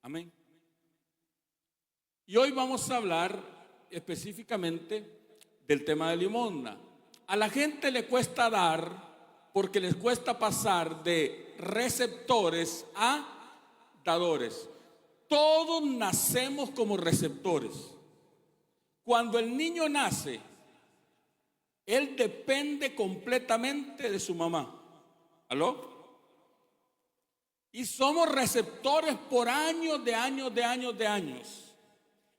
Amén. Y hoy vamos a hablar específicamente del tema de limosna. A la gente le cuesta dar porque les cuesta pasar de receptores a dadores. Todos nacemos como receptores. Cuando el niño nace, él depende completamente de su mamá. ¿Aló? Y somos receptores por años.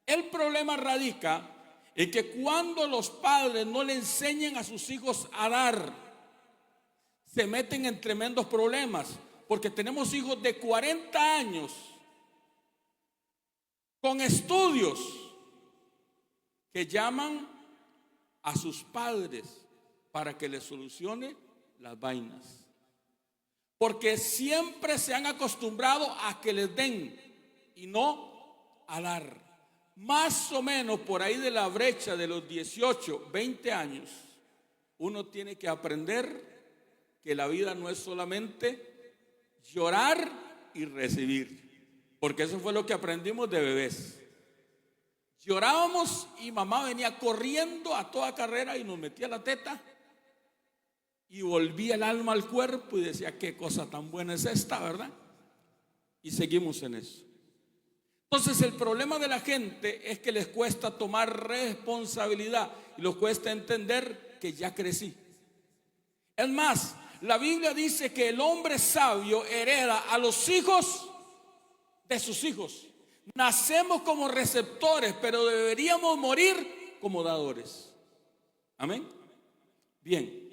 El problema radica en que cuando los padres no le enseñan a sus hijos a dar, se meten en tremendos problemas, porque tenemos hijos de 40 años con estudios que llaman a sus padres para que les solucione las vainas, porque siempre se han acostumbrado a que les den y no a dar. Más o menos por ahí de la brecha de los 18, 20 años, uno tiene que aprender que la vida no es solamente llorar y recibir, porque eso fue lo que aprendimos de bebés. Llorábamos y mamá venía corriendo a toda carrera y nos metía la teta y volvía el alma al cuerpo y decía: qué cosa tan buena es esta, ¿verdad? Y seguimos en eso. Entonces el problema de la gente es que les cuesta tomar responsabilidad y les cuesta entender que ya crecí. Es más, la Biblia dice que el hombre sabio hereda a los hijos de sus hijos. Nacemos como receptores, pero deberíamos morir como dadores. Amén. Bien.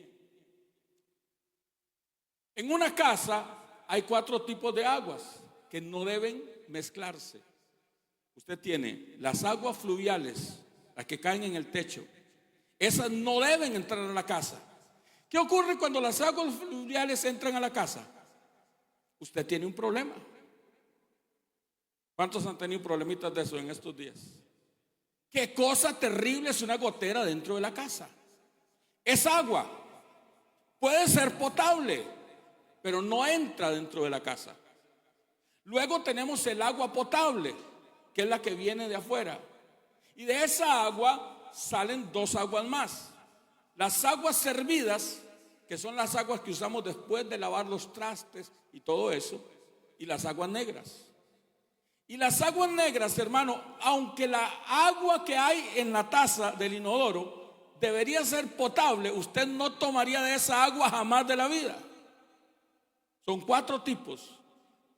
En una casa hay 4 tipos de aguas que no deben mezclarse. Usted tiene las aguas fluviales, las que caen en el techo. Esas no deben entrar a la casa. ¿Qué ocurre cuando las aguas fluviales entran a la casa? Usted tiene un problema. ¿Cuántos han tenido problemitas de eso en estos días? Qué cosa terrible es una gotera dentro de la casa. Es agua. Puede ser potable, pero no entra dentro de la casa. Luego tenemos el agua potable, que es la que viene de afuera. Y de esa agua salen 2 aguas más. Las aguas servidas, que son las aguas que usamos después de lavar los trastes y todo eso, y las aguas negras. Y las aguas negras, hermano, aunque la agua que hay en la taza del inodoro debería ser potable, usted no tomaría de esa agua jamás de la vida. Son 4 tipos,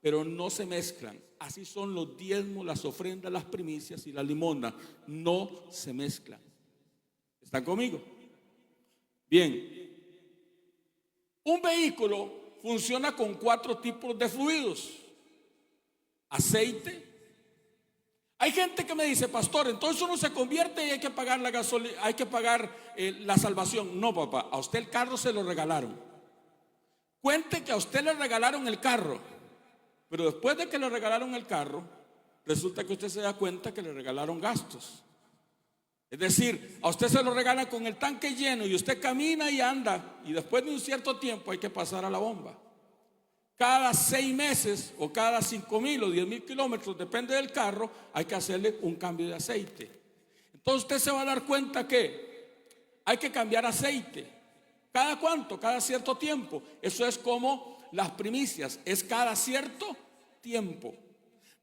pero no se mezclan. Así son los diezmos, las ofrendas, las primicias y las limosnas. No se mezclan. ¿Están conmigo? Bien. Un vehículo funciona con 4 tipos de fluidos. Aceite. Hay gente que me dice: pastor, entonces uno se convierte y hay que pagar la gasolina, hay que pagar la salvación. No, papá, a usted el carro se lo regalaron. Cuente que a usted le regalaron el carro, pero después de que le regalaron el carro, resulta que usted se da cuenta que le regalaron gastos. Es decir, a usted se lo regalan con el tanque lleno y usted camina y anda, y después de un cierto tiempo hay que pasar a la bomba. Cada 6 meses o cada 5,000 o 10,000 kilómetros, depende del carro, hay que hacerle un cambio de aceite. Entonces usted se va a dar cuenta que hay que cambiar aceite. ¿Cada cuánto? Cada cierto tiempo. Eso es como las primicias, es cada cierto tiempo.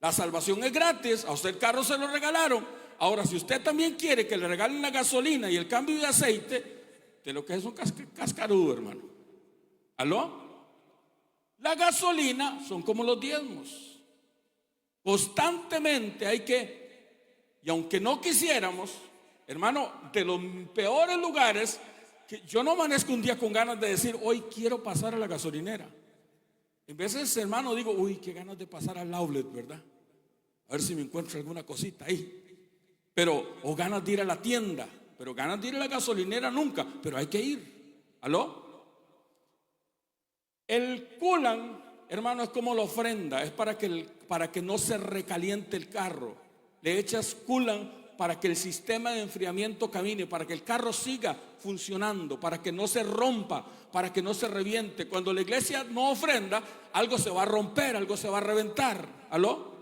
La salvación es gratis, a usted el carro se lo regalaron. Ahora, si usted también quiere que le regalen la gasolina y el cambio de aceite, de lo que es un cascarudo, hermano. ¿Aló? La gasolina son como los diezmos. Constantemente hay que, y aunque no quisiéramos, hermano, de los peores lugares, que yo no amanezco un día con ganas de decir: hoy quiero pasar a la gasolinera. En veces, hermano, digo: uy, qué ganas de pasar al outlet, ¿verdad? A ver si me encuentro alguna cosita ahí. Pero, o ganas de ir a la tienda, pero ganas de ir a la gasolinera nunca, pero hay que ir. ¿Aló? El culan, hermano, es como la ofrenda, es para que no se recaliente el carro. Le echas culan para que el sistema de enfriamiento camine, para que el carro siga funcionando, para que no se rompa, para que no se reviente. Cuando la iglesia no ofrenda, algo se va a romper, algo se va a reventar. ¿Aló?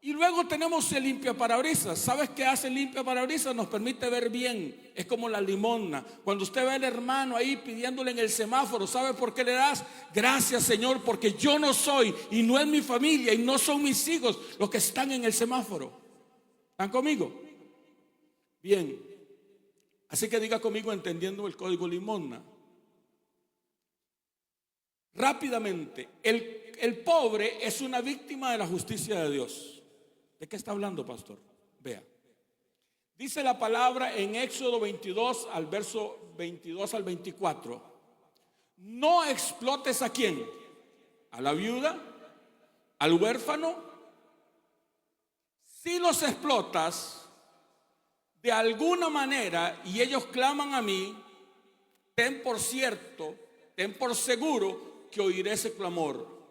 Y luego tenemos el limpiaparabrisas. ¿Sabes qué hace el limpiaparabrisas? Nos permite ver bien. Es como la limosna. Cuando usted ve al hermano ahí pidiéndole en el semáforo, ¿sabe por qué le das? Gracias, Señor, porque yo no soy y no es mi familia y no son mis hijos los que están en el semáforo. ¿Están conmigo? Bien. Así que diga conmigo, entendiendo el código limosna. Rápidamente, el pobre es una víctima de la justicia de Dios. ¿De qué está hablando, pastor? Vea. Dice la palabra en Éxodo 22, al verso 22 al 24. No explotes ¿a quién? A la viuda, al huérfano. Si los explotas de alguna manera y ellos claman a mí, ten por cierto, ten por seguro que oiré ese clamor.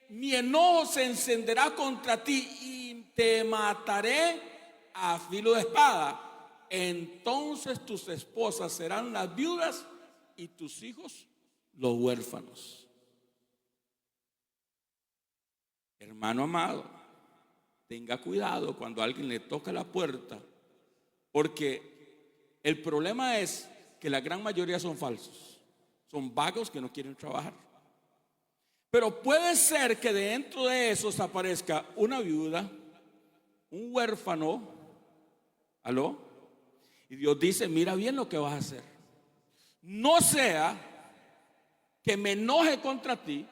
Mi enojo se encenderá contra ti y te mataré a filo de espada. Entonces tus esposas serán las viudas y tus hijos los huérfanos. Hermano amado, tenga cuidado cuando alguien le toca la puerta, porque el problema es que la gran mayoría son falsos, son vagos que no quieren trabajar. Pero puede ser que dentro de esos aparezca una viuda, un huérfano. ¿Aló? Y Dios dice, mira bien lo que vas a hacer. No sea que me enoje contra ti,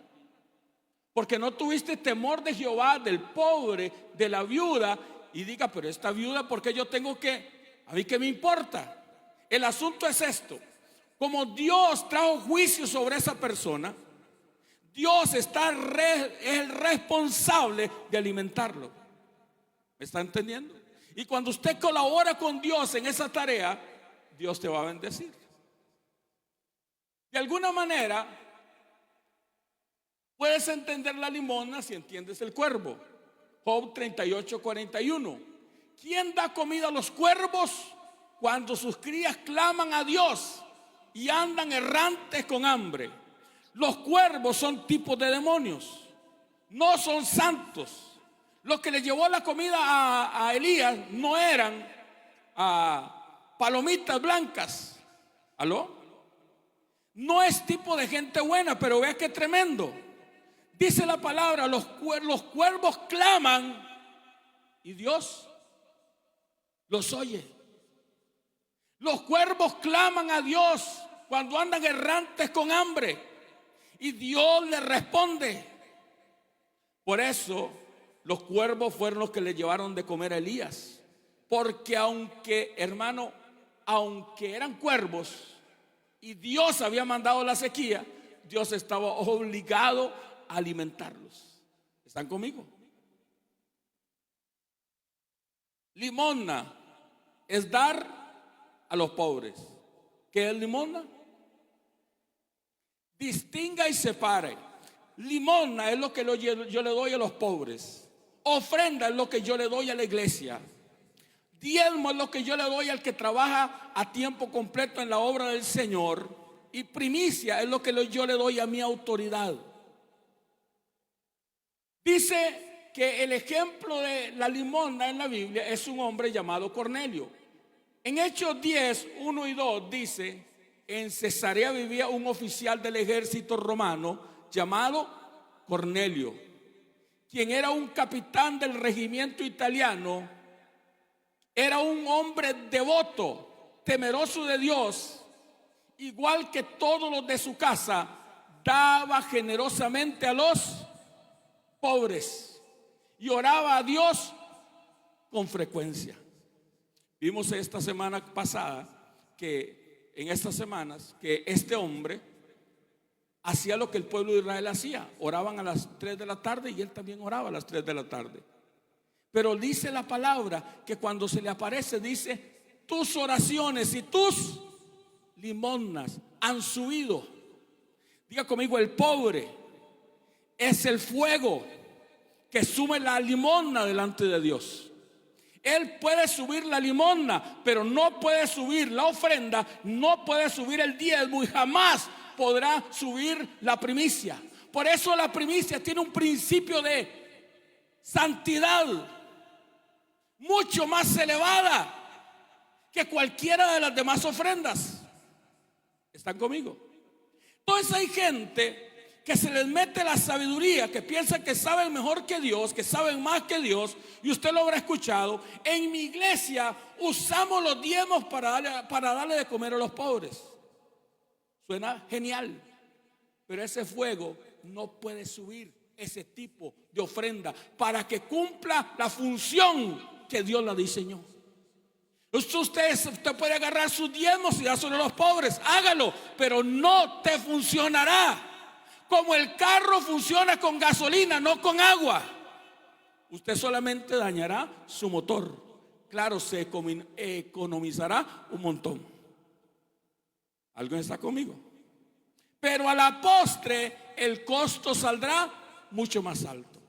porque no tuviste temor de Jehová, del pobre, de la viuda, y diga, pero esta viuda, ¿por qué yo tengo que? ¿A mí qué me importa? El asunto es esto. Como Dios trajo juicio sobre esa persona, Dios es el responsable de alimentarlo. ¿Me está entendiendo? Y cuando usted colabora con Dios en esa tarea, Dios te va a bendecir. De alguna manera, puedes entender la limosna si entiendes el cuervo. Job 38:41. ¿Quién da comida a los cuervos cuando sus crías claman a Dios y andan errantes con hambre? Los cuervos son tipos de demonios, no son santos. Los que le llevó la comida a Elías no eran palomitas blancas. ¿Aló? No es tipo de gente buena, pero vea qué tremendo. Dice la palabra, los cuervos claman y Dios los oye. Los cuervos claman a Dios cuando andan errantes con hambre. Y Dios le responde. Por eso los cuervos fueron los que le llevaron de comer a Elías. Porque aunque, hermano, aunque eran cuervos y Dios había mandado la sequía, Dios estaba obligado a alimentarlos. ¿Están conmigo? Limosna es dar a los pobres. ¿Qué es limosna? Distinga y separe. Limosna es lo que yo le doy a los pobres. Ofrenda es lo que yo le doy a la iglesia. Diezmo es lo que yo le doy al que trabaja a tiempo completo en la obra del Señor. Y primicia es lo que yo le doy a mi autoridad. Dice que el ejemplo de la limosna en la Biblia es un hombre llamado Cornelio. En Hechos 10, 1 y 2 dice: en Cesarea vivía un oficial del ejército romano llamado Cornelio, quien era un capitán del regimiento italiano. Era un hombre devoto, temeroso de Dios, igual que todos los de su casa. Daba generosamente a los pobres y oraba a Dios con frecuencia. Vimos esta semana pasada en estas semanas que este hombre hacía lo que el pueblo de Israel hacía. Oraban a las 3 de la tarde y él también oraba a las 3 de la tarde. Pero dice la palabra que cuando se le aparece, dice: tus oraciones y tus limosnas han subido. Diga conmigo: el pobre es el fuego que sube la limosna delante de Dios. Él puede subir la limosna, pero no puede subir la ofrenda, no puede subir el diezmo y jamás podrá subir la primicia. Por eso la primicia tiene un principio de santidad mucho más elevada que cualquiera de las demás ofrendas. ¿Están conmigo? Entonces hay gente que se les mete la sabiduría, que piensa que saben mejor que Dios, que saben más que Dios, y usted lo habrá escuchado. En mi iglesia usamos los diezmos para darle de comer a los pobres. Suena genial, pero ese fuego no puede subir ese tipo de ofrenda para que cumpla la función que Dios la diseñó. Usted puede agarrar sus diezmos y dárselo a los pobres, hágalo, pero no te funcionará. Como el carro funciona con gasolina, no con agua. Usted solamente dañará su motor. Claro, se economizará un montón. ¿Alguien está conmigo? Pero a la postre el costo saldrá mucho más alto.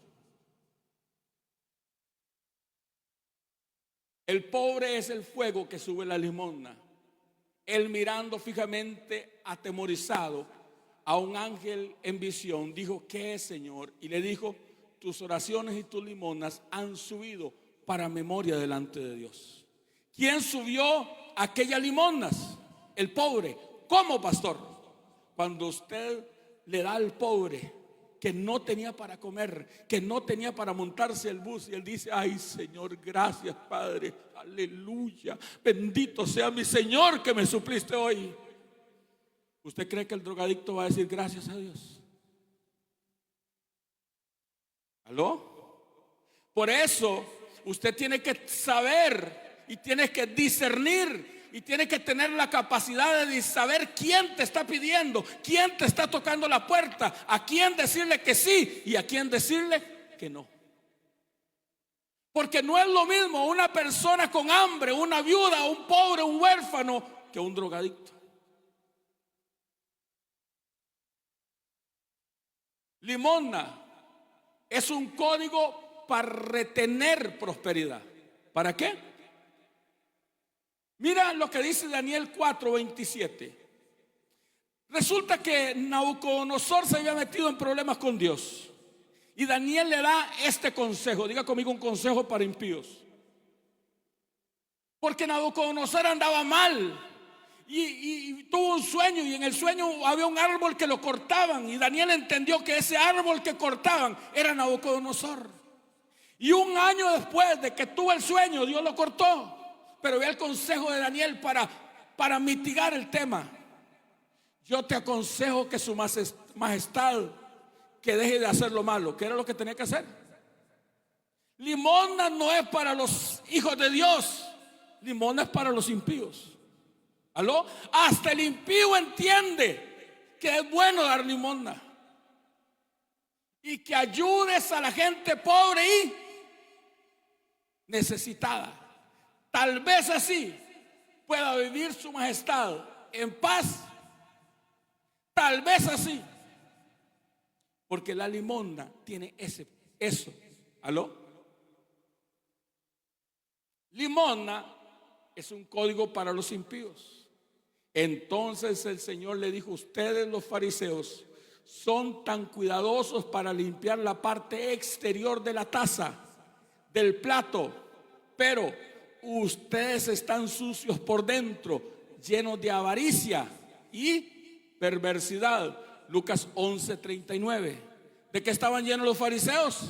El pobre es el fuego que sube la limosna. Él, mirando fijamente, atemorizado, a un ángel en visión, dijo: ¿qué es, Señor? Y le dijo: tus oraciones y tus limosnas han subido para memoria delante de Dios. ¿Quién subió aquellas limosnas? El pobre. ¿Cómo, pastor? Cuando usted le da al pobre que no tenía para comer, que no tenía para montarse el bus, y él dice: ay, Señor, gracias, Padre, aleluya, bendito sea mi Señor que me supliste hoy. ¿Usted cree que el drogadicto va a decir gracias a Dios? ¿Aló? Por eso usted tiene que saber y tiene que discernir y tiene que tener la capacidad de saber quién te está pidiendo, quién te está tocando la puerta, a quién decirle que sí y a quién decirle que no. Porque no es lo mismo una persona con hambre, una viuda, un pobre, un huérfano, que un drogadicto. Limosna es un código para retener prosperidad. ¿Para qué? Mira lo que dice Daniel 4:27. Resulta que Nabucodonosor se había metido en problemas con Dios, y Daniel le da este consejo. Diga conmigo: un consejo para impíos. Porque Nabucodonosor andaba mal y tuvo un sueño, y en el sueño había un árbol que lo cortaban, y Daniel entendió que ese árbol que cortaban era Nabucodonosor. Y un año después de que tuvo el sueño, Dios lo cortó. Pero ve el consejo de Daniel para mitigar el tema. Yo te aconsejo que su majestad que deje de hacer lo malo. ¿Qué era lo que tenía que hacer? Limosna no es para los hijos de Dios, limosna es para los impíos. ¿Aló? Hasta el impío entiende que es bueno dar limosna y que ayudes a la gente pobre y necesitada. Tal vez así pueda vivir su majestad en paz. Tal vez así. Porque la limosna tiene eso. ¿Aló? Limosna es un código para los impíos. Entonces el Señor le dijo: ustedes, los fariseos, son tan cuidadosos para limpiar la parte exterior de la taza, del plato, pero ustedes están sucios por dentro, llenos de avaricia y perversidad. Lucas 11:39. ¿De qué estaban llenos los fariseos?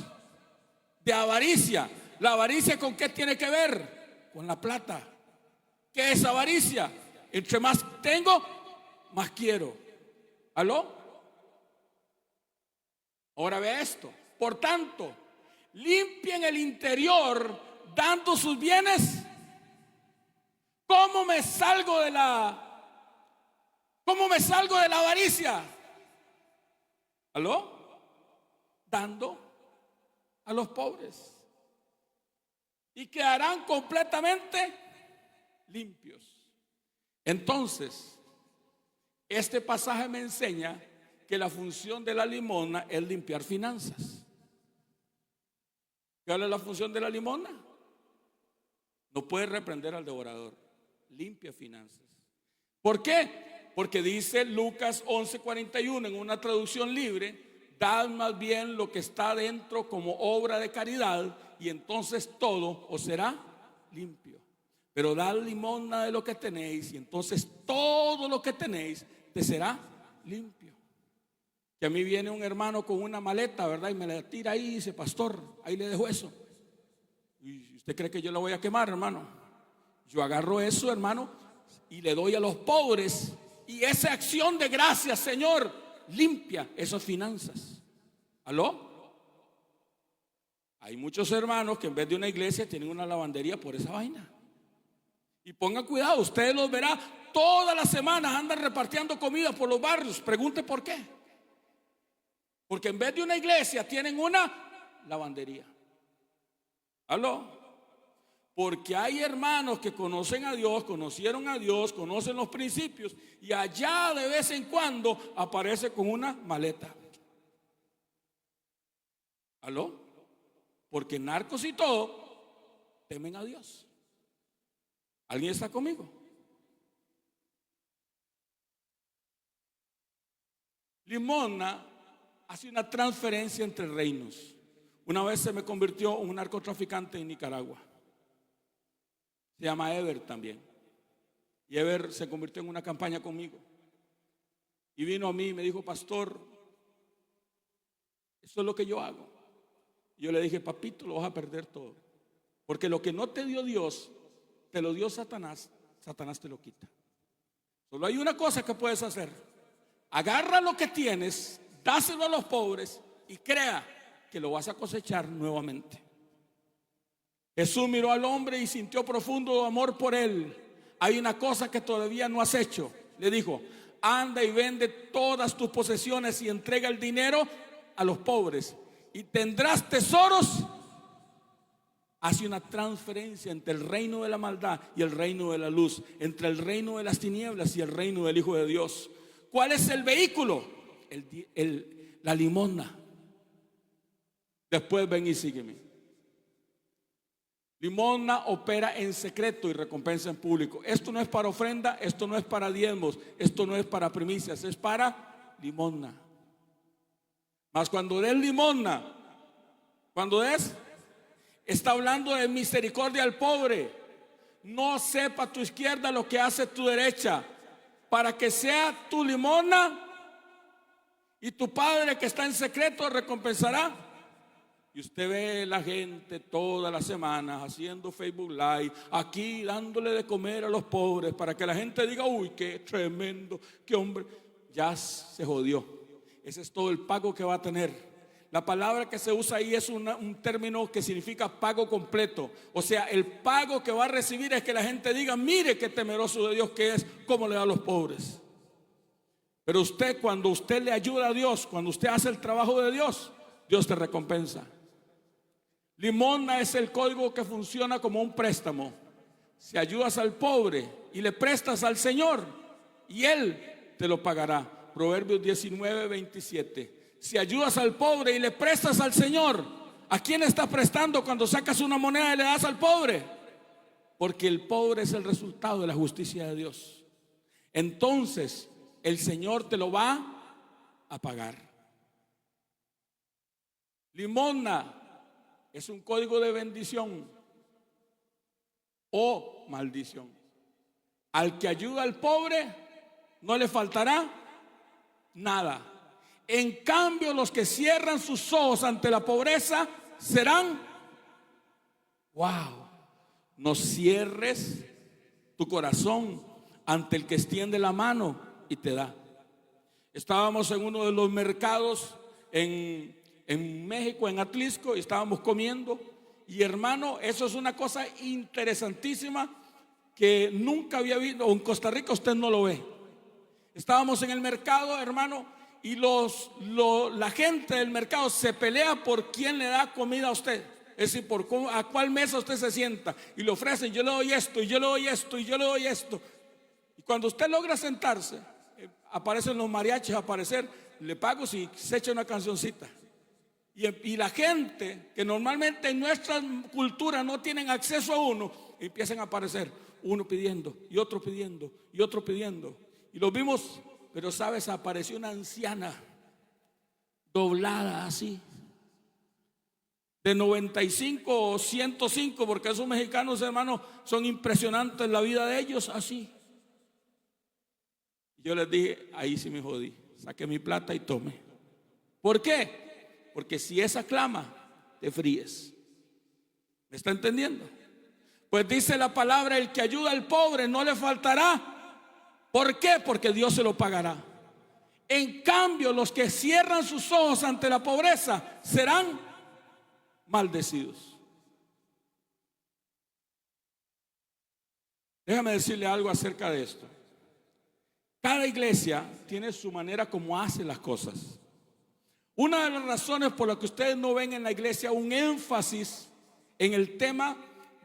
De avaricia. ¿La avaricia con qué tiene que ver? Con la plata. ¿Qué es avaricia? Entre más tengo, más quiero. ¿Aló? Ahora ve esto. Por tanto, limpien el interior dando sus bienes. ¿Cómo me salgo de la avaricia? ¿Aló? Dando a los pobres. Y quedarán completamente limpios. Entonces, este pasaje me enseña que la función de la limosna es limpiar finanzas. ¿Cuál es la función de la limosna? No puede reprender al devorador. Limpia finanzas. ¿Por qué? Porque dice Lucas 11:41 en una traducción libre: dad más bien lo que está dentro como obra de caridad, y entonces todo os será limpio. Pero dad limosna de lo que tenéis, y entonces todo lo que tenéis te será limpio. Que a mí viene un hermano con una maleta, ¿verdad? Y me la tira ahí y dice: pastor, ahí le dejo eso. ¿Y usted cree que yo la voy a quemar, hermano? Yo agarro eso, hermano, y le doy a los pobres. Y esa acción de gracias, Señor, limpia esas finanzas. ¿Aló? Hay muchos hermanos que en vez de una iglesia tienen una lavandería por esa vaina. Y pongan cuidado, ustedes los verán todas las semanas, andan repartiendo comida por los barrios. Pregunte por qué. Porque en vez de una iglesia tienen una lavandería. ¿Aló? Porque hay hermanos que conocen a Dios, conocieron a Dios, conocen los principios, y allá de vez en cuando aparece con una maleta. ¿Aló? Porque narcos y todo temen a Dios. ¿Alguien está conmigo? Limosna hace una transferencia entre reinos. Una vez se me convirtió en un narcotraficante en Nicaragua. Se llama Ever también. Y Ever se convirtió en una campaña conmigo. Y vino a mí y me dijo: pastor, eso es lo que yo hago. Y yo le dije: papito, lo vas a perder todo. Porque lo que no te dio Dios, te lo dio Satanás. Satanás te lo quita. Solo hay una cosa que puedes hacer: agarra lo que tienes, dáselo a los pobres y crea que lo vas a cosechar nuevamente. Jesús miró al hombre y sintió profundo amor por él. Hay una cosa que todavía no has hecho. Le dijo: anda y vende todas tus posesiones y entrega el dinero a los pobres y tendrás tesoros. Hace una transferencia entre el reino de la maldad y el reino de la luz, entre el reino de las tinieblas y el reino del Hijo de Dios. ¿Cuál es el vehículo? La limosna. Después ven y sígueme. Limosna opera en secreto y recompensa en público. Esto no es para ofrenda, esto no es para diezmos, esto no es para primicias, es para limosna. Mas cuando des limosna, cuando des, está hablando de misericordia al pobre. No sepa tu izquierda lo que hace tu derecha, para que sea tu limosna, y tu Padre que está en secreto recompensará. Y usted ve la gente todas las semanas haciendo Facebook Live, aquí dándole de comer a los pobres, para que la gente diga: uy, qué tremendo, qué hombre. Ya se jodió. Ese es todo el pago que va a tener. La palabra que se usa ahí es un término que significa pago completo. O sea, el pago que va a recibir es que la gente diga: mire qué temeroso de Dios que es, cómo le da a los pobres. Pero usted, cuando usted le ayuda a Dios, cuando usted hace el trabajo de Dios, Dios te recompensa. Limosna es el código que funciona como un préstamo. Si ayudas al pobre y le prestas al Señor, y Él te lo pagará. Proverbios 19:27. Si ayudas al pobre y le prestas al Señor, ¿a quién estás prestando cuando sacas una moneda y le das al pobre? Porque el pobre es el resultado de la justicia de Dios. Entonces el Señor te lo va a pagar. Limosna es un código de bendición o maldición. Al que ayuda al pobre no le faltará nada. En cambio, los que cierran sus ojos ante la pobreza serán, wow, no cierres tu corazón ante el que extiende la mano y te da. Estábamos en uno de los mercados en México, en Atlisco, y estábamos comiendo. Y hermano, eso es una cosa interesantísima que nunca había visto, o en Costa Rica usted no lo ve. Estábamos en el mercado, hermano, y la gente del mercado se pelea por quién le da comida a usted. Es decir, a cuál mesa usted se sienta. Y le ofrecen: yo le doy esto, y yo le doy esto, y yo le doy esto. Y cuando usted logra sentarse, aparecen los mariachis a aparecer. Le pago si se echa una cancioncita. Y la gente que normalmente en nuestra cultura no tienen acceso a uno, empiezan a aparecer, uno pidiendo y otro pidiendo y otro pidiendo. Y lo vimos, pero sabes, apareció una anciana doblada así, de 95 o 105, porque esos mexicanos, hermanos, son impresionantes la vida de ellos, así. Yo les dije, ahí sí me jodí, saque mi plata y tome. ¿Por qué? Porque si esa clama, te fríes. ¿Me está entendiendo? Pues dice la palabra, el que ayuda al pobre no le faltará. ¿Por qué? Porque Dios se lo pagará. En cambio, los que cierran sus ojos ante la pobreza serán maldecidos. Déjame decirle algo acerca de esto. Cada iglesia tiene su manera como hace las cosas. Una de las razones por las que ustedes no ven en la iglesia un énfasis en el tema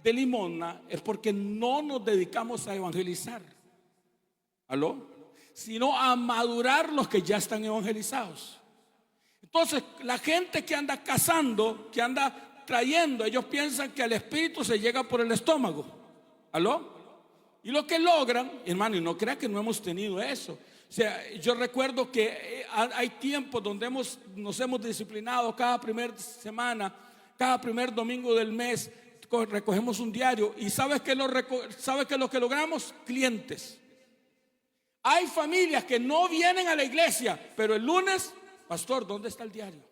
de limosna es porque no nos dedicamos a evangelizar, ¿aló? Sino a madurar los que ya están evangelizados. Entonces, la gente que anda cazando, que anda trayendo, ellos piensan que al espíritu se llega por el estómago, ¿aló? Y lo que logran, hermano, y no crea que no hemos tenido eso. O sea, yo recuerdo que hay tiempos donde nos hemos disciplinado cada primera semana, cada primer domingo del mes, recogemos un diario. ¿Y sabes qué es lo que logramos? Clientes. Hay familias que no vienen a la iglesia, pero el lunes, pastor, ¿dónde está el diario?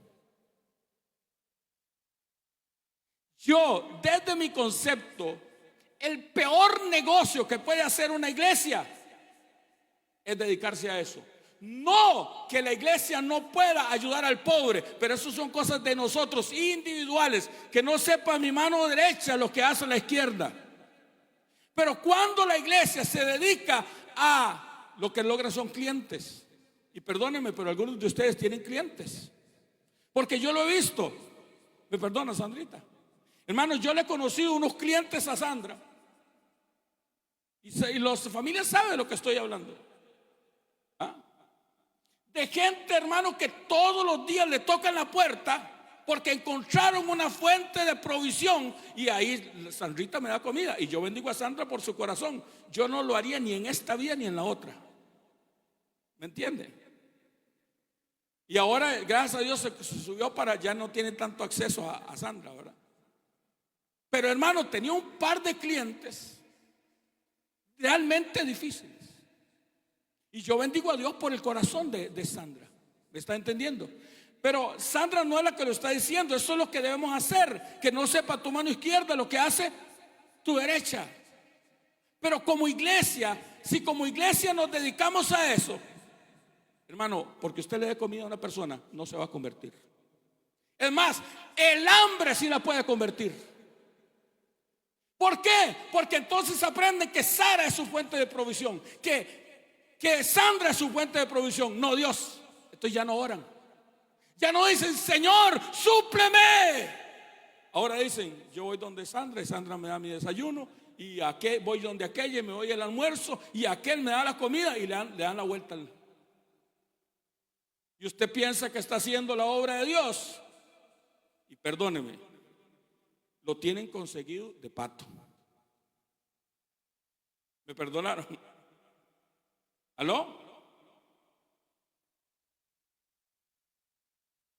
Yo, desde mi concepto, el peor negocio que puede hacer una iglesia es dedicarse a eso. No que la iglesia no pueda ayudar al pobre, pero eso son cosas de nosotros individuales, que no sepa mi mano derecha lo que hace la izquierda. Pero cuando la iglesia se dedica a lo que logra son clientes. Y perdónenme, pero algunos de ustedes tienen clientes, porque yo lo he visto. Me perdona, Sandrita. Hermanos, yo le he conocido unos clientes a Sandra, y las familias saben de lo que estoy hablando. ¿Ah? De gente, hermano, que todos los días le tocan la puerta porque encontraron una fuente de provisión, y ahí Sandrita me da comida, y yo bendigo a Sandra por su corazón. Yo no lo haría ni en esta vida ni en la otra. ¿Me entiende? Y ahora, gracias a Dios, se subió para, ya no tiene tanto acceso a Sandra, ¿verdad? Pero hermano, tenía un par de clientes realmente difíciles. Y yo bendigo a Dios por el corazón de Sandra. ¿Me está entendiendo? Pero Sandra no es la que lo está diciendo. Eso es lo que debemos hacer. Que no sepa tu mano izquierda lo que hace tu derecha. Pero como iglesia, si como iglesia nos dedicamos a eso, hermano, porque usted le dé comida a una persona, no se va a convertir. Es más, el hambre sí la puede convertir. ¿Por qué? Porque entonces aprenden que Sara es su fuente de provisión, que Sandra es su fuente de provisión. No, Dios. Entonces ya no oran. Ya no dicen, Señor, súpleme. Ahora dicen, yo voy donde Sandra y Sandra me da mi desayuno, y voy donde aquella y me doy el almuerzo, y aquel me da la comida, y le dan la vuelta. Y usted piensa que está haciendo la obra de Dios. Y perdóneme, lo tienen conseguido de pato. ¿Me perdonaron? ¿Aló?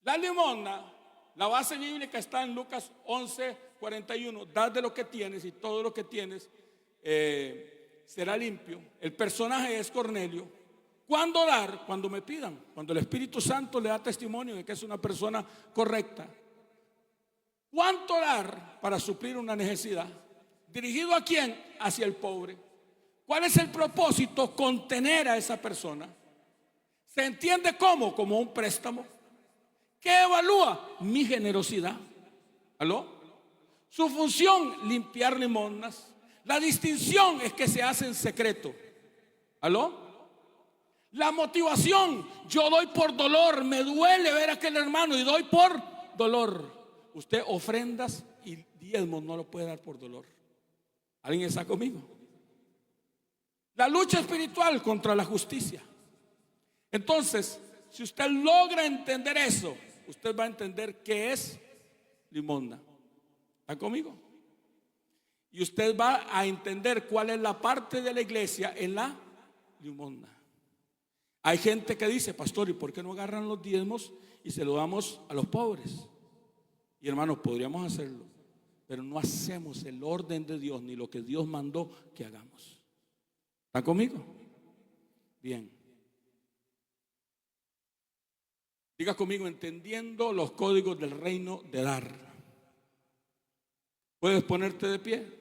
La limosna, la base bíblica está en Lucas 11:41. Da de lo que tienes, y todo lo que tienes será limpio. El personaje es Cornelio. ¿Cuándo dar? Cuando me pidan. Cuando el Espíritu Santo le da testimonio de que es una persona correcta. ¿Cuánto dar para suplir una necesidad? ¿Dirigido a quién? Hacia el pobre. ¿Cuál es el propósito? Contener a esa persona. ¿Se entiende cómo? Como un préstamo. ¿Qué evalúa? Mi generosidad. ¿Aló? Su función, limpiar limosnas. La distinción es que se hace en secreto. ¿Aló? La motivación, yo doy por dolor. Me duele ver a aquel hermano y doy por dolor. Usted ofrendas y diezmos no lo puede dar por dolor. ¿Alguien está conmigo? La lucha espiritual contra la justicia. Entonces, si usted logra entender eso, usted va a entender qué es limosna. ¿Está conmigo? Y usted va a entender cuál es la parte de la iglesia en la limosna. Hay gente que dice, pastor, ¿y por qué no agarran los diezmos y se lo damos a los pobres? Y hermanos, podríamos hacerlo, pero no hacemos el orden de Dios ni lo que Dios mandó que hagamos. ¿Está conmigo? Bien. Diga conmigo, entendiendo los códigos del reino de dar. ¿Puedes ponerte de pie?